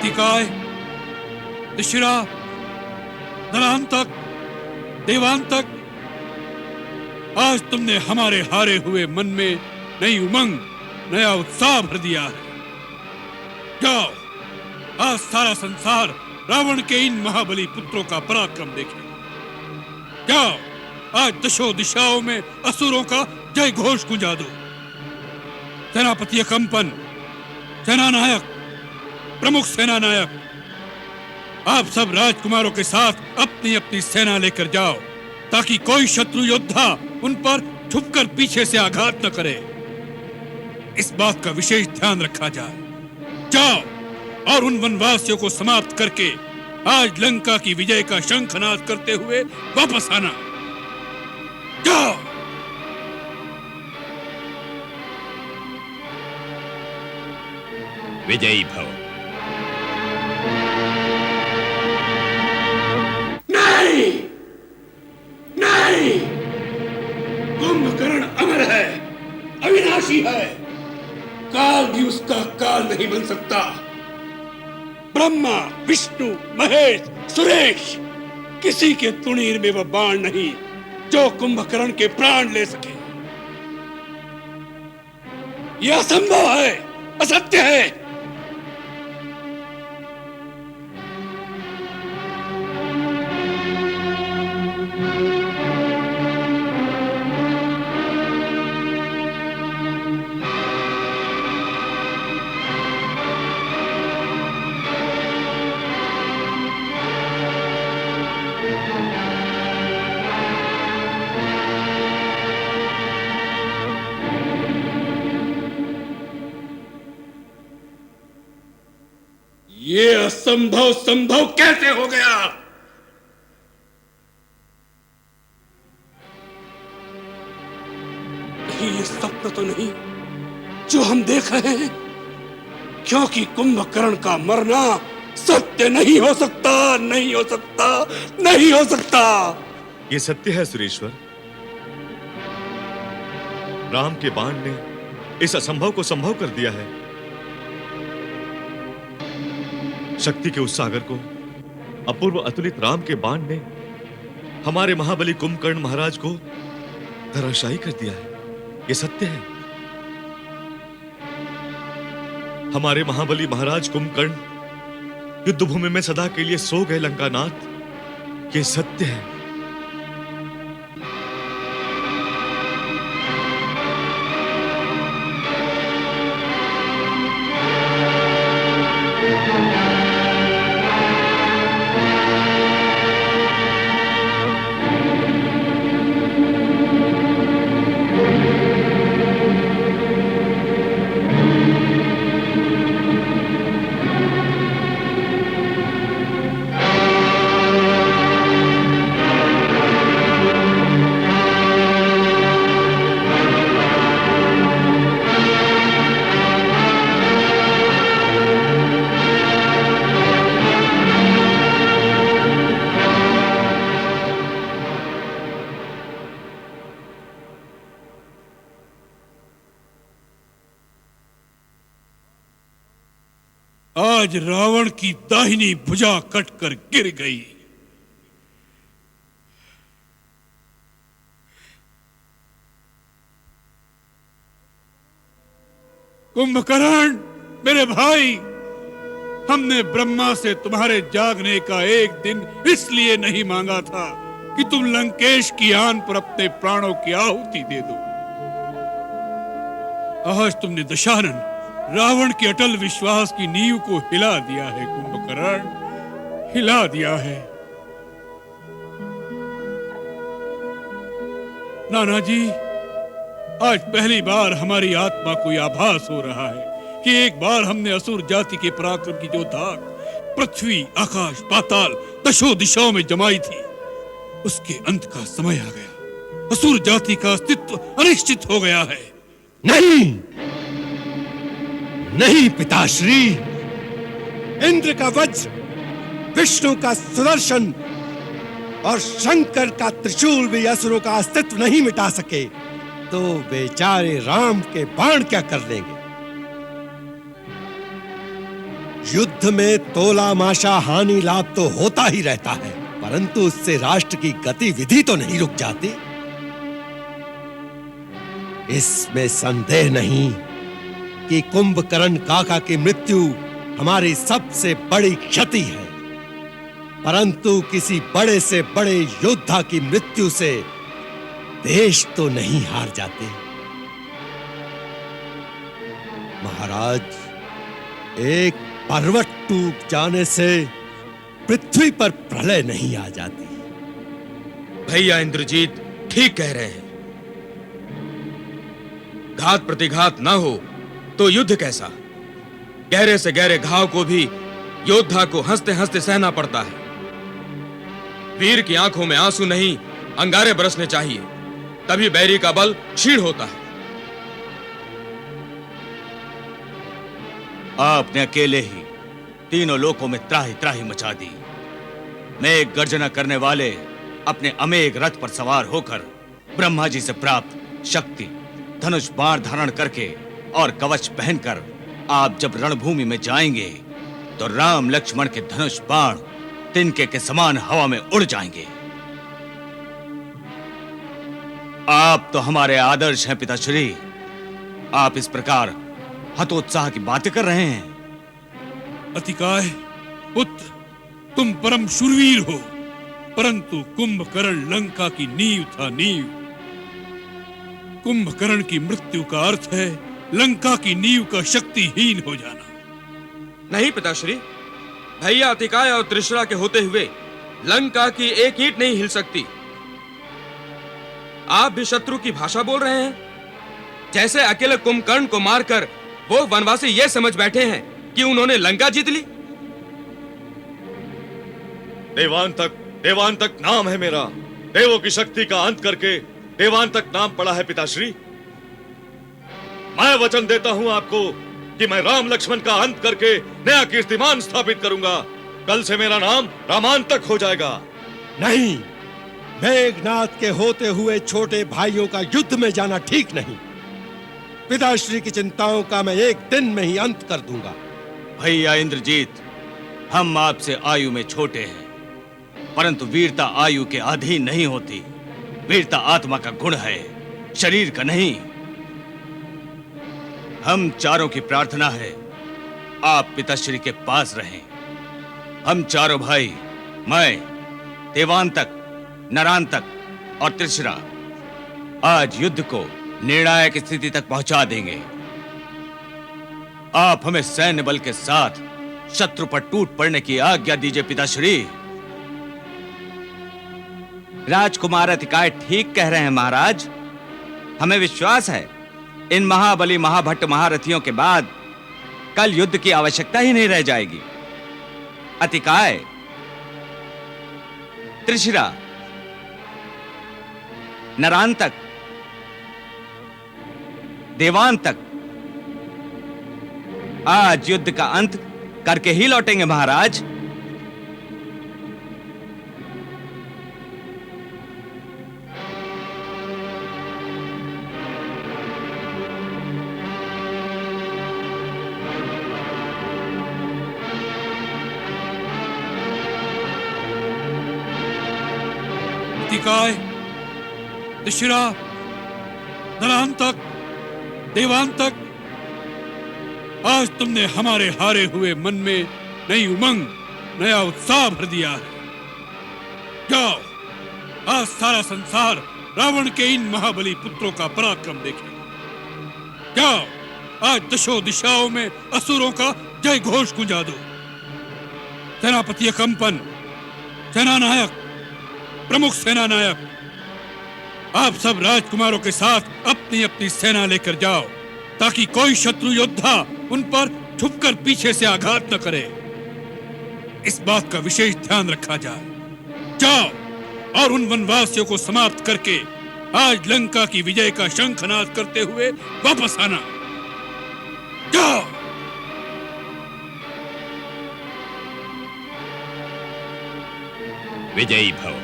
जातिकाय, त्रिशिरा, नरांतक, देवांतक, आज तुमने हमारे हारे हुए मन में नई उमंग, नया उत्साह भर दिया है। जाओ, आज सारा संसार रावण के इन महाबली पुत्रों का पराक्रम देखे। जाओ, आज दशों दिशाओं में असुरों का जय घोष गुंजा दो। सेनापति अकंपन, सेनानायक, प्रमुख सेनानायक, आप सब राजकुमारों के साथ अपनी अपनी सेना लेकर जाओ, ताकि कोई शत्रु योद्धा उन पर छुपकर पीछे से आघात न करे। इस बात का विशेष ध्यान रखा जाए। जाओ और उन वनवासियों को समाप्त करके आज लंका की विजय का शंखनाद करते हुए वापस आना। जाओ। विजयी भव। नहीं, नहीं, कुंभकर्ण अमर है, अविनाशी है, काल भी उसका काल नहीं बन सकता। ब्रह्मा, विष्णु, महेश, सुरेश, किसी के तुणीर में वह बाण नहीं जो कुंभकर्ण के प्राण ले सके। यह असंभव है, असत्य है। ये असंभव संभव कैसे हो गया? कहीं ये स्वप्न तो नहीं जो हम देख रहे हैं? क्योंकि कुंभकर्ण का मरना सत्य नहीं हो सकता, नहीं हो सकता, नहीं हो सकता। ये सत्य है सुरेश्वर। राम के बाण ने इस असंभव को संभव कर दिया है। शक्ति के उस सागर को अपूर्व अतुलित राम के बाण ने हमारे महाबली कुंभकर्ण महाराज को धराशायी कर दिया है। ये सत्य है। हमारे महाबली महाराज कुंभकर्ण युद्ध भूमि में सदा के लिए सो गए लंकानाथ। ये सत्य है। आज रावण की दाहिनी भुजा कटकर गिर गई। कुंभकर्ण, मेरे भाई, हमने ब्रह्मा से तुम्हारे जागने का एक दिन इसलिए नहीं मांगा था कि तुम लंकेश की आन पर अपने प्राणों की आहुति दे दो। आज तुमने दशानन रावण के अटल विश्वास की नींव को हिला दिया है। कुंभकर्ण, हिला दिया है। नाना जी, आज पहली बार हमारी आत्मा को यह आभास हो रहा है कि एक बार हमने असुर जाति के पराक्रम की जो धाक पृथ्वी, आकाश, पाताल, दशों दिशाओं में जमाई थी, उसके अंत का समय आ गया। असुर जाति का अस्तित्व अनिश्चित हो गया है। नहीं, नहीं पिताश्री, इंद्र का वज्र, विष्णु का सुदर्शन और शंकर का त्रिशूल भी असुरों का अस्तित्व नहीं मिटा सके, तो बेचारे राम के बाण क्या कर लेंगे? युद्ध में तोला माशा हानि लाभ तो होता ही रहता है, परंतु उससे राष्ट्र की गतिविधि तो नहीं रुक जाती। इसमें संदेह नहीं कि कुंभकर्ण काका की मृत्यु हमारी सबसे बड़ी क्षति है, परंतु किसी बड़े से बड़े योद्धा की मृत्यु से देश तो नहीं हार जाते। महाराज, एक पर्वत टूट जाने से पृथ्वी पर प्रलय नहीं आ जाती। भैया इंद्रजीत ठीक कह रहे हैं। घात प्रतिघात ना हो तो युद्ध कैसा? गहरे से गहरे घाव को भी योद्धा को हंसते हंसते सहना पड़ता है। वीर की आंखों में आंसू नहीं, अंगारे बरसने चाहिए, तभी बैरी का बल क्षीण होता है। आपने अकेले ही तीनों लोकों में त्राही त्राही मचा दी। मेघ गर्जना करने वाले अपने अमेघ रथ पर सवार होकर ब्रह्मा जी से प्राप्त शक्ति, धनुष बाण धारण करके और कवच पहनकर आप जब रणभूमि में जाएंगे तो राम लक्ष्मण के धनुष बाण तिनके के समान हवा में उड़ जाएंगे। आप तो हमारे आदर्श हैं पिताश्री। आप इस प्रकार हतोत्साह की बातें कर रहे हैं। अतिकाय पुत्र, तुम परम शूरवीर हो, परंतु कुंभकर्ण लंका की नींव था, नींव। कुंभकर्ण की मृत्यु का अर्थ है लंका की नींव का शक्तिहीन हो जाना। नहीं पिताश्री, भैया अतिकाय और त्रिशरा के होते हुए लंका की एक ईंट नहीं हिल सकती। आप भी शत्रु की भाषा बोल रहे हैं। जैसे अकेले कुंभकर्ण को मारकर वो वनवासी ये समझ बैठे हैं कि उन्होंने लंका जीत ली। देवांतक नाम है मेरा। देवों की शक्ति का अंत करके देवांतक नाम पड़ा है पिताश्री। मैं वचन देता हूं आपको कि मैं राम लक्ष्मण का अंत करके नया कीर्तिमान स्थापित करूंगा। कल से मेरा नाम रामांतक हो जाएगा। नहीं, मेघनाथ के होते हुए छोटे भाइयों का युद्ध में जाना ठीक नहीं। पिताश्री की चिंताओं का मैं एक दिन में ही अंत कर दूंगा। भैया इंद्रजीत, हम आपसे आयु में छोटे हैं, परंतु वीरता आयु के अधीन नहीं होती। वीरता आत्मा का गुण है, शरीर का नहीं। हम चारों की प्रार्थना है आप पिताश्री के पास रहें। हम चारों भाई, मैं, देवांतक, नरांतक और त्रिशरा आज युद्ध को निर्णायक स्थिति तक पहुंचा देंगे। आप हमें सैन्य बल के साथ शत्रु पर टूट पड़ने की आज्ञा दीजिए पिताश्री। राजकुमार अतिकाय ठीक कह रहे हैं महाराज। हमें विश्वास है इन महाबली महाभट्ट महारथियों के बाद कल युद्ध की आवश्यकता ही नहीं रह जाएगी। अतिकाय, त्रिशिरा, नरांतक, देवांतक आज युद्ध का अंत करके ही लौटेंगे महाराज। अतिकाय, त्रिशिरा, नरांतक, देवांतक, आज तुमने हमारे हारे हुए मन में नई उमंग, नया उत्साह भर दिया है। जाओ, आज सारा संसार रावण के इन महाबली पुत्रों का पराक्रम देखे। जाओ, आज दशों दिशाओं में असुरों का जय घोष गुंजा दो। सेनापति कंपन, सेनानायक, प्रमुख सेनानायक, आप सब राजकुमारों के साथ अपनी अपनी सेना लेकर जाओ, ताकि कोई शत्रु योद्धा उन पर छुपकर पीछे से आघात न करे। इस बात का विशेष ध्यान रखा जाए। जाओ और उन वनवासियों को समाप्त करके आज लंका की विजय का शंखनाद करते हुए वापस आना। जाओ। विजयी भव।